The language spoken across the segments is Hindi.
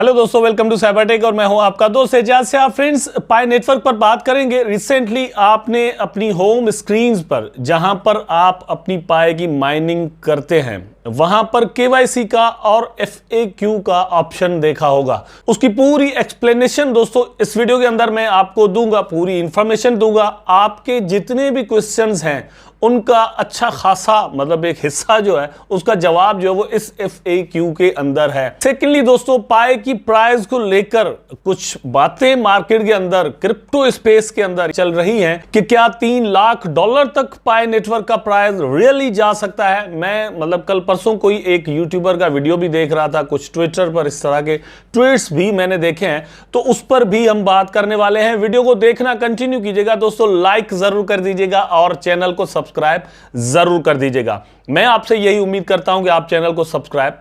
हेलो दोस्तों, वेलकम टू साइबरटेक और मैं हूं आपका दोस्त एजाज से। आप फ्रेंड्स पाई नेटवर्क पर बात करेंगे। रिसेंटली आपने अपनी होम स्क्रीन पर जहां पर आप अपनी पाई की माइनिंग करते हैं वहां पर केवाईसी का और FAQ का ऑप्शन देखा होगा। उसकी पूरी एक्सप्लेनेशन दोस्तों इस वीडियो के अंदर मैं आपको दूंगा, पूरी इंफॉर्मेशन दूंगा। आपके जितने भी क्वेश्चंस हैं उनका अच्छा खासा मतलब एक हिस्सा जो है उसका जवाब जो है वो इस FAQ के अंदर है। सेकेंडली दोस्तों, पाई की प्राइस को लेकर कुछ बातें मार्केट के अंदर, क्रिप्टो स्पेस के अंदर चल रही हैं कि क्या $3 लाख तक पाई नेटवर्क का प्राइस रियली जा सकता है। मैं मतलब कल परसों कोई एक यूट्यूबर का वीडियो भी देख रहा था, कुछ ट्विटर पर इस तरह के ट्वीट्स भी मैंने देखे हैं, तो उस पर भी हम बात करने वाले हैं। वीडियो को देखना कंटिन्यू कीजिएगा दोस्तों, लाइक जरूर कर दीजिएगा और चैनल को सब्सक्राइब जरूर कर दीजिएगा। मैं आपसे यही उम्मीद करता हूं कि आप चैनल को सब्सक्राइब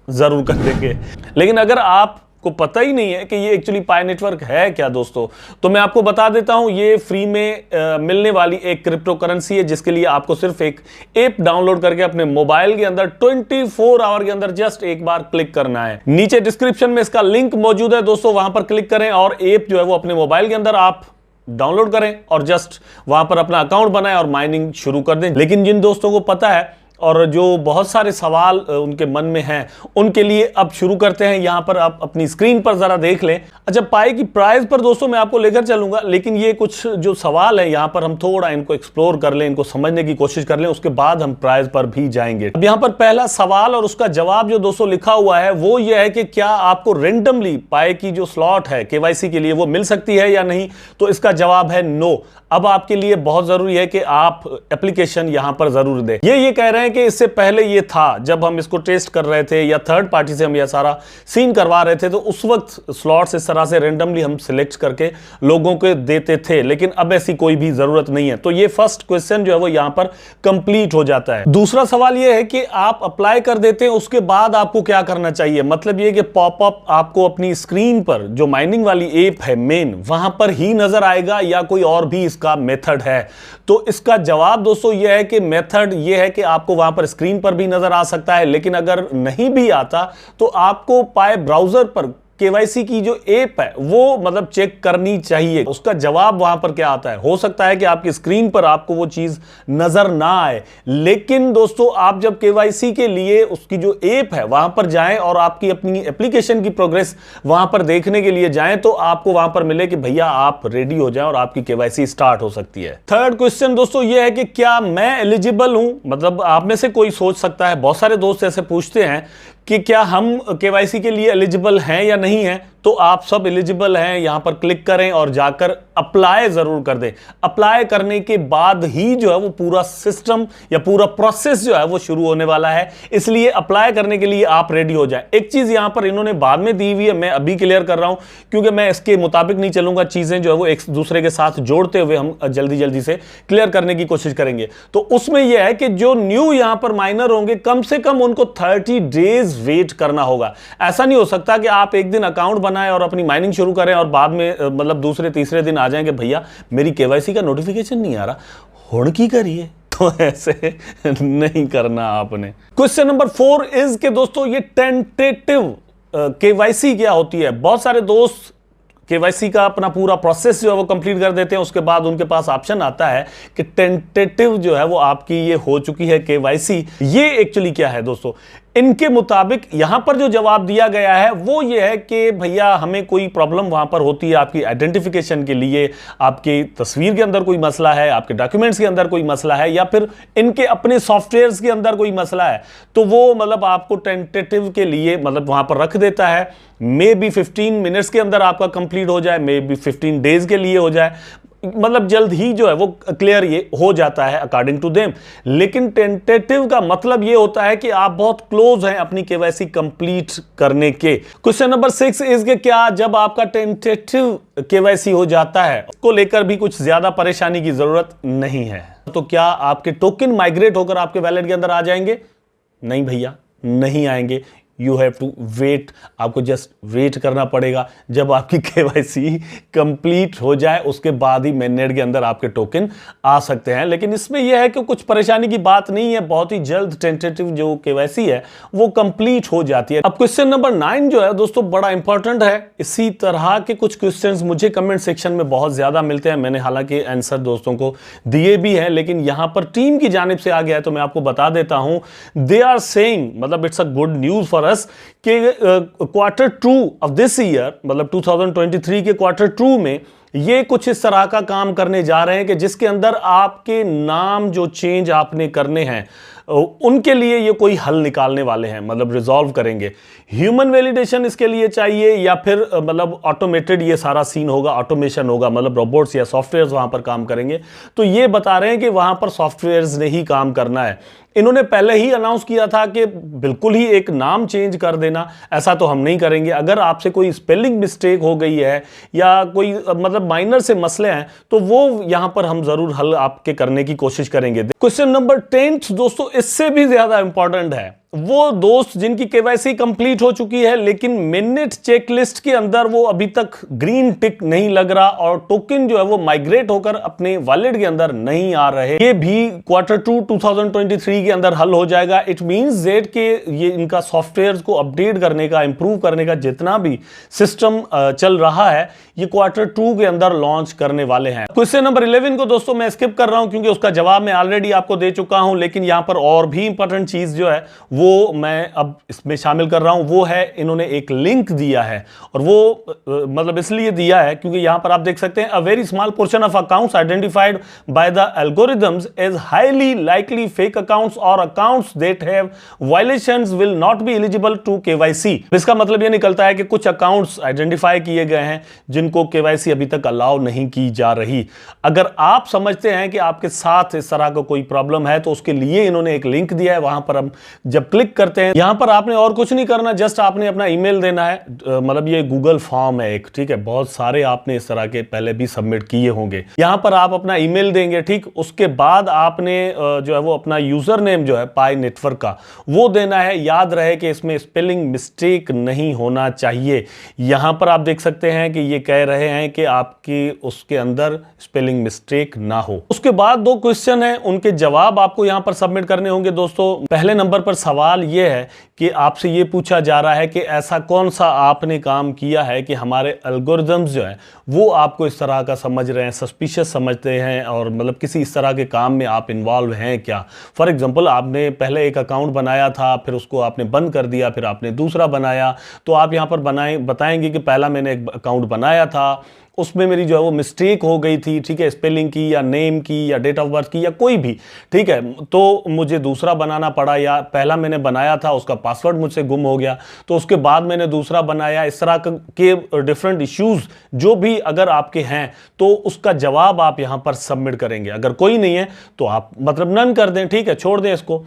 जरूर कर देंगे। लेकिन अगर आप को पता ही नहीं है कि ये एक्चुअली पाई नेटवर्क है क्या दोस्तों, तो मैं आपको बता देता हूं। ये फ्री में मिलने वाली एक क्रिप्टो करेंसी है जिसके लिए आपको सिर्फ एक ऐप डाउनलोड करके अपने मोबाइल के अंदर 24 आवर के अंदर जस्ट एक बार क्लिक करना है। नीचे डिस्क्रिप्शन में इसका लिंक मौजूद है दोस्तों, वहां पर क्लिक करें और ऐप जो है वो अपने मोबाइल के अंदर आप डाउनलोड करें और जस्ट वहां पर अपना अकाउंट बनाएं और माइनिंग शुरू कर दें। लेकिन जिन दोस्तों को पता है और जो बहुत सारे सवाल उनके मन में हैं उनके लिए अब शुरू करते हैं। यहां पर आप अपनी स्क्रीन पर जरा देख लें। अच्छा, पाई की प्राइस पर दोस्तों मैं आपको लेकर चलूंगा, लेकिन ये कुछ जो सवाल है यहां पर हम थोड़ा इनको एक्सप्लोर कर लें, इनको समझने की कोशिश कर लें, उसके बाद हम प्राइस पर भी जाएंगे। अब यहां पर पहला सवाल और उसका जवाब जो दोस्तों लिखा हुआ है वो ये है कि क्या आपको रेंडमली पाई की जो स्लॉट है केवाईसी के लिए वो मिल सकती है या नहीं। तो इसका जवाब है नो। अब आपके लिए बहुत जरूरी है कि आप एप्लीकेशन यहां पर जरूर दें। ये कह रहे हैं कि इससे पहले ये था, जब हम इसको टेस्ट कर रहे थे या थर्ड पार्टी से हम यह सारा सीन करवा रहे थे, तो उस वक्त स्लॉट्स इस तरह से रेंडमली हम सिलेक्ट करके लोगों को देते थे, लेकिन अब ऐसी कोई भी जरूरत नहीं है। तो ये फर्स्ट क्वेश्चन जो है वो यहां पर कंप्लीट हो जाता है। दूसरा सवाल ये है कि आप अप्लाई कर देते हैं, उसके बाद आपको क्या करना चाहिए। मतलब ये कि पॉपअप आपको अपनी स्क्रीन पर जो माइनिंग वाली ऐप है मेन, वहां पर ही नजर आएगा या कोई और भी इसका मेथड है। तो इसका जवाब दोस्तों यह है कि मेथड यह है कि आपको वहां पर स्क्रीन पर भी नजर आ सकता है, लेकिन अगर नहीं भी आता तो आपको पाई ब्राउजर पर केवाईसी की जो ऐप है वो मतलब चेक करनी चाहिए। उसका जवाब वहां पर क्या आता है, हो सकता है कि आपकी स्क्रीन पर आपको वो चीज नजर ना आए, लेकिन दोस्तों आप जब केवाईसी के लिए उसकी जो ऐप है वहां पर जाएं और आपकी अपनी एप्लीकेशन की प्रोग्रेस वहां पर देखने के लिए जाएं, तो आपको वहां पर मिले कि भैया आप रेडी हो जाएं और आपकी केवाईसी स्टार्ट हो सकती है। थर्ड क्वेश्चन दोस्तों ये है कि क्या मैं एलिजिबल हूं। मतलब आप में से कोई सोच सकता है, बहुत सारे दोस्त ऐसे पूछते हैं कि क्या हम केवाईसी के लिए एलिजिबल हैं या नहीं हैं। तो आप सब एलिजिबल हैं, यहां पर क्लिक करें और जाकर अप्लाई जरूर कर दें। अप्लाई करने के बाद ही जो है वो पूरा सिस्टम या पूरा प्रोसेस जो है वो शुरू होने वाला है, इसलिए अप्लाई करने के लिए आप रेडी हो जाएं। एक चीज यहां पर इन्होंने बाद में दी हुई है, मैं अभी क्लियर कर रहा हूं क्योंकि मैं इसके मुताबिक नहीं चलूंगा। चीजें जो है वो एक दूसरे के साथ जोड़ते हुए हम जल्दी से क्लियर करने की कोशिश करेंगे। तो उसमें यह है कि जो न्यू यहां पर माइनर होंगे कम से कम उनको 30 डेज वेट करना होगा। ऐसा नहीं हो सकता कि आप एक दिन अकाउंट बनाएं और अपनी माइनिंग शुरू करें और बाद में मतलब दूसरे तीसरे दिन आ जाएंगे भैया मेरी केवाईसी का नोटिफिकेशन नहीं आ रहा, होड़ की करिए। तो ऐसे नहीं करना आपने। क्वेश्चन नंबर 4 इज के दोस्तों ये टेंटेटिव केवाईसी क्या होती है। बहुत सारे दोस्त केवाईसी का अपना पूरा प्रोसेस जो है वो कंप्लीट कर देते हैं, उसके बाद उनके पास ऑप्शन आता है कि टेंटेटिव जो है वो आपकी ये हो चुकी है केवाईसी। ये एक्चुअली क्या है दोस्तों, इनके मुताबिक यहां पर जो जवाब दिया गया है वो ये है कि भैया हमें कोई प्रॉब्लम वहां पर होती है आपकी आइडेंटिफिकेशन के लिए, आपकी तस्वीर के अंदर कोई मसला है, आपके डॉक्यूमेंट्स के अंदर कोई मसला है, या फिर इनके अपने सॉफ्टवेयर्स के अंदर कोई मसला है, तो वो मतलब आपको टेंटेटिव के लिए मतलब वहां पर रख देता है। मे बी 15 मिनट्स के अंदर आपका कंप्लीट हो जाए, मे बी 15 डेज के लिए हो जाए, मतलब जल्द ही जो है वो क्लियर ये हो जाता है अकॉर्डिंग टू देम। लेकिन टेंटेटिव का मतलब ये होता है कि आप बहुत क्लोज हैं अपनी केवाईसी कंप्लीट करने के। क्वेश्चन नंबर 6 इज के क्या जब आपका टेंटेटिव केवाईसी हो जाता है उसको लेकर भी कुछ ज्यादा परेशानी की जरूरत नहीं है। तो क्या आपके टोकन माइग्रेट होकर आपके वैलेट के अंदर आ जाएंगे? नहीं भैया, नहीं आएंगे। यू हैव टू वेट, आपको जस्ट वेट करना पड़ेगा। जब आपकी केवाईसी कंप्लीट हो जाए उसके बाद ही मेननेट के अंदर आपके टोकन आ सकते हैं। लेकिन इसमें यह है कि कुछ परेशानी की बात नहीं है, बहुत ही जल्द टेंटेटिव जो केवाईसी है वो कंप्लीट हो जाती है। अब क्वेश्चन नंबर 9 जो है दोस्तों बड़ा इंपॉर्टेंट है। इसी तरह के कुछ क्वेश्चंस मुझे कमेंट सेक्शन में बहुत ज्यादा मिलते हैं, मैंने हालांकि आंसर दोस्तों को दिए भी हैं, लेकिन यहां पर टीम की जानिब से आ गया है तो मैं आपको बता देता हूं। दे आर सेइंग, मतलब it's a good news for us कि क्वार्टर 2 ऑफ दिस ईयर, मतलब 2023 के क्वार्टर 2 में ये कुछ इस तरह का काम करने जा रहे हैं कि जिसके अंदर आपके नाम जो चेंज आपने करने हैं उनके लिए ये कोई हल निकालने वाले हैं, मतलब रिजॉल्व करेंगे। ह्यूमन वैलिडेशन इसके लिए चाहिए या फिर मतलब ऑटोमेटेड ये सारा सीन होगा, ऑटोमेशन होगा, मतलब रोबोट्स या सॉफ्टवेयर्स वहां पर काम करेंगे। तो ये बता रहे हैं कि वहां पर सॉफ्टवेयर्स ने ही काम करना है। इन्होंने पहले ही अनाउंस किया था कि बिल्कुल ही एक नाम चेंज कर देना, ऐसा तो हम नहीं करेंगे। अगर आपसे कोई स्पेलिंग मिस्टेक हो गई है या कोई मतलब माइनर से मसले हैं तो वो यहां पर हम जरूर हल आपके करने की कोशिश करेंगे। क्वेश्चन नंबर 10 दोस्तों इससे भी ज्यादा इंपॉर्टेंट है। वो दोस्त जिनकी केवाईसी कंप्लीट हो चुकी है लेकिन मिनट चेकलिस्ट के अंदर वो अभी तक ग्रीन टिक नहीं लग रहा और टोकन जो है वो माइग्रेट होकर अपने वॉलेट के अंदर नहीं आ रहे, ये भी क्वार्टर 2 2023 के अंदर हल हो जाएगा। इट मींस दैट कि ये इनका सॉफ्टवेयर को अपडेट करने का, इंप्रूव करने का जितना भी सिस्टम चल रहा है ये क्वार्टर 2 के अंदर लॉन्च करने वाले हैं। क्वेश्चन नंबर 11 को दोस्तों मैं स्किप कर रहा हूं क्योंकि उसका जवाब मैं ऑलरेडी आपको दे चुका हूं, लेकिन यहां पर और भी इंपॉर्टेंट चीज जो है वो मैं अब इसमें शामिल कर रहा हूं। वो है इन्होंने एक लिंक दिया है और वो मतलब इसलिए दिया है क्योंकि यहां पर आप देख सकते हैं, a very small portion of accounts identified by the algorithms as highly likely fake accounts और accounts that have violations will not be eligible to KYC. इसका मतलब यह निकलता है कि कुछ अकाउंट्स आइडेंटिफाई किए गए हैं जिनको केवाईसी अभी तक अलाउ नहीं की जा रही। अगर आप समझते हैं कि आपके साथ इस तरह का कोई प्रॉब्लम है तो उसके लिए इन्होंने एक लिंक दिया है, वहां पर हम जब क्लिक करते हैं यहां पर आपने और कुछ नहीं करना, जस्ट आपने अपना ईमेल देना है। मतलब ये गूगल फॉर्म है एक, ठीक है, बहुत सारे आपने इस तरह के पहले भी सबमिट किए होंगे। यहां पर आप अपना ईमेल देंगे, ठीक, उसके बाद आपने जो है वो अपना यूजर नेम जो है पाई नेटवर्क का वो देना है। याद रहे कि इसमें स्पेलिंग मिस्टेक नहीं होना चाहिए। यहां पर आप देख सकते हैं कि ये कह रहे हैं कि आपकी उसके अंदर स्पेलिंग मिस्टेक ना हो। उसके बाद 2 क्वेश्चन हैं, उनके जवाब आपको यहां पर सबमिट करने होंगे दोस्तों। पहले नंबर पर सवाल यह है कि आपसे यह पूछा जा रहा है कि ऐसा कौन सा आपने काम किया है कि हमारे एल्गोरिथम्स जो है वो आपको इस तरह का समझ रहे हैं, सस्पिशियस समझते हैं और मतलब किसी इस तरह के काम में आप इन्वॉल्व हैं क्या। फॉर एग्जांपल आपने पहले एक अकाउंट बनाया था, फिर उसको आपने बंद कर दिया, फिर आपने दूसरा बनाया, तो आप यहां पर बताएंगे कि पहला मैंने एक अकाउंट बनाया था, उसमें मेरी जो है वो मिस्टेक हो गई थी, ठीक है, स्पेलिंग की या नेम की या डेट ऑफ बर्थ की या कोई भी, ठीक है, तो मुझे दूसरा बनाना पड़ा, या पहला मैंने बनाया था उसका पासवर्ड मुझसे गुम हो गया तो उसके बाद मैंने दूसरा बनाया। इस तरह के डिफरेंट इश्यूज जो भी अगर आपके हैं तो उसका जवाब आप यहां पर सबमिट करेंगे। अगर कोई नहीं है तो आप मतलब नन कर दें, ठीक है, छोड़ दें इसको।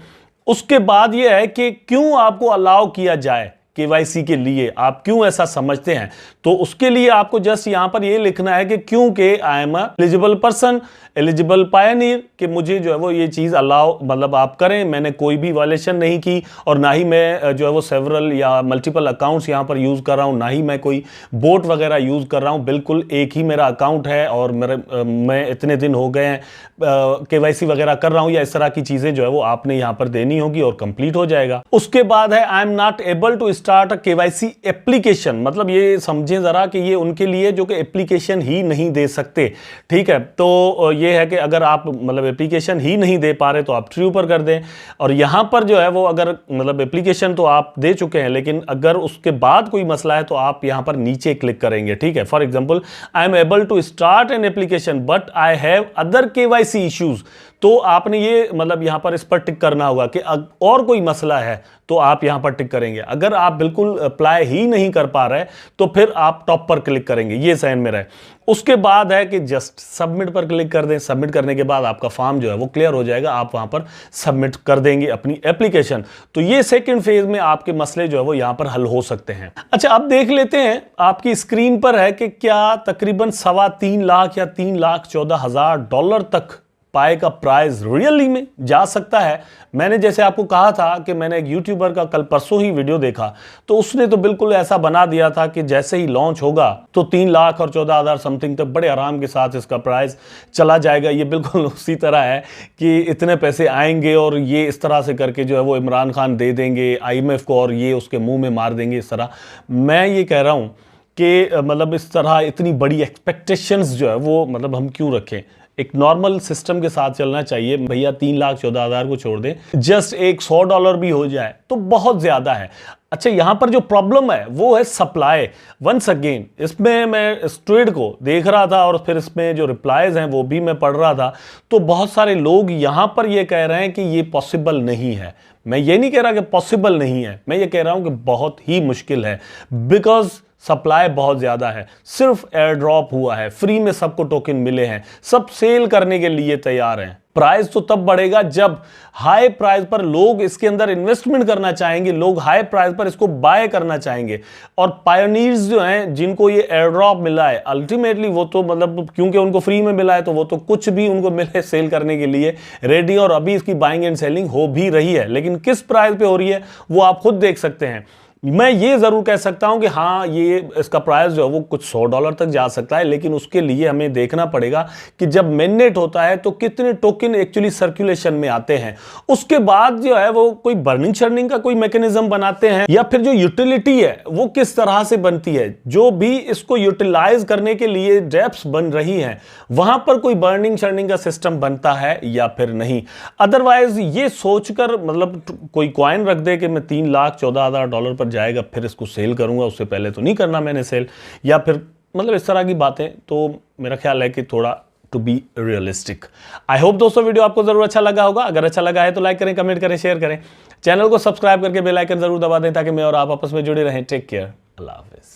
उसके बाद यह है कि क्यों आपको अलाउ किया जाए केवाईसी के लिए, आप क्यों ऐसा समझते हैं, तो उसके लिए आपको जस्ट यहां पर यह लिखना है कि क्योंकि I am eligible person, eligible Pioneer, कि मुझे जो है वो ये चीज अलाउ मतलब आप करें, मैंने कोई भी वायलेशन नहीं की और ना ही मैं जो है वो सेवरल या मल्टीपल अकाउंट्स यहां पर यूज कर रहा हूं, ना ही मैं कोई बोट वगैरह यूज कर रहा हूं, बिल्कुल एक ही मेरा अकाउंट है और मैं इतने दिन हो गए हैं केवाईसी वगैरह कर रहा हूं, या इस तरह की चीजें जो है वो आपने यहां पर देनी होगी और कंप्लीट हो जाएगा। उसके बाद है I am not able to start a KYC application, मतलब ये समझें जरा कि ये उनके लिए जो कि एप्लीकेशन ही नहीं दे सकते, ठीक है। तो ये है कि अगर आप मतलब एप्लीकेशन ही नहीं दे पा रहे तो आप ट्रू पर कर दें, और यहां पर जो है वो अगर मतलब एप्लीकेशन तो आप दे चुके हैं लेकिन अगर उसके बाद कोई मसला है तो आप यहां पर नीचे क्लिक करेंगे, ठीक है। For example I am able to start an application but I have other KYC issues, तो आपने ये मतलब यहां पर इस पर टिक करना होगा कि और कोई मसला है तो आप यहां पर टिक करेंगे। अगर आप बिल्कुल अप्लाई ही नहीं कर पा रहे तो फिर आप टॉप पर क्लिक करेंगे, ये साइन में रहे। उसके बाद है कि जस्ट सबमिट पर क्लिक कर दें। सबमिट करने के बाद आपका फॉर्म जो है वो क्लियर हो जाएगा, आप वहां पर सबमिट कर देंगे अपनी एप्लीकेशन। तो ये सेकंड फेज में आपके मसले जो है वो यहां पर हल हो सकते हैं। अच्छा, अब देख लेते हैं, आपकी स्क्रीन पर है कि क्या तकरीबन $3.25 लाख या $3,14,000 तक पाए का प्राइस रियली में जा सकता है। मैंने जैसे आपको कहा था कि मैंने एक यूट्यूबर का कल परसों ही वीडियो देखा, तो उसने तो बिल्कुल ऐसा बना दिया था कि जैसे ही लॉन्च होगा तो 3 लाख और 14,000 समथिंग तक बड़े आराम के साथ इसका प्राइस चला जाएगा। ये बिल्कुल उसी तरह है कि इतने पैसे आएंगे और ये इस तरह से करके जो है वो इमरान खान दे देंगे IMF को और ये उसके मुंह में मार देंगे इस तरह। मैं ये कह रहा हूं कि मतलब इस तरह इतनी बड़ी एक्सपेक्टेशंस जो है वो मतलब हम क्यों रखें। एक नॉर्मल सिस्टम के साथ चलना चाहिए। भैया 3,14,000 को छोड़ दें, जस्ट एक $100 भी हो जाए तो बहुत ज्यादा है। अच्छा, यहां पर जो प्रॉब्लम है वो है सप्लाई। वंस अगेन इसमें मैं स्ट्रेट को देख रहा था और फिर इसमें जो रिप्लाईज हैं वो भी मैं पढ़ रहा था, तो बहुत सारे लोग यहां पर ये कह रहे हैं कि ये पॉसिबल नहीं है। मैं ये नहीं कह रहा कि पॉसिबल नहीं है, मैं ये कह रहा हूं कि बहुत ही मुश्किल है, बिकॉज सप्लाई बहुत ज्यादा है। सिर्फ एयर ड्रॉप हुआ है, फ्री में सबको टोकन मिले हैं, सब सेल करने के लिए तैयार हैं। प्राइस तो तब बढ़ेगा जब हाई प्राइस पर लोग इसके अंदर इन्वेस्टमेंट करना चाहेंगे, लोग हाई प्राइस पर इसको बाय करना चाहेंगे। और पायोनियर्स जो हैं जिनको ये एयर ड्रॉप मिला है, अल्टीमेटली वो तो मतलब क्योंकि उनको फ्री में मिला है तो वो तो कुछ भी उनको मिले सेल करने के लिए रेडी, और अभी इसकी बाइंग एंड सेलिंग हो भी रही है। लेकिन किस प्राइस पे हो रही है वो आप खुद देख सकते हैं। मैं ये जरूर कह सकता हूं कि हाँ, ये इसका प्राइस जो है वो कुछ $100 तक जा सकता है, लेकिन उसके लिए हमें देखना पड़ेगा कि जब मेननेट होता है तो कितने टोकन एक्चुअली सर्कुलेशन में आते हैं। उसके बाद जो है वो कोई बर्निंग शर्निंग का कोई मैकेनिज्म बनाते हैं, या फिर जो यूटिलिटी है वो किस तरह से बनती है, जो भी इसको यूटिलाइज करने के लिए डेप्स बन रही हैं वहां पर कोई बर्निंग शर्निंग का सिस्टम बनता है या फिर नहीं। अदरवाइज ये सोचकर मतलब कोई कॉइन रख दे कि मैं $3,14,000 पर जाएगा फिर इसको सेल करूंगा, उससे पहले तो नहीं करना मैंने सेल, या फिर मतलब इस तरह की बातें, तो मेरा ख्याल है कि थोड़ा to be realistic. I hope दोस्तों वीडियो आपको जरूर अच्छा लगा होगा। अगर अच्छा लगा है तो लाइक करें, कमेंट करें, शेयर करें, चैनल को सब्सक्राइब करके बेल आइकन जरूर दबा दें ताकि मैं और आप आपस में जुड़े रहें। टेक केयर, अल्लाह हाफिज।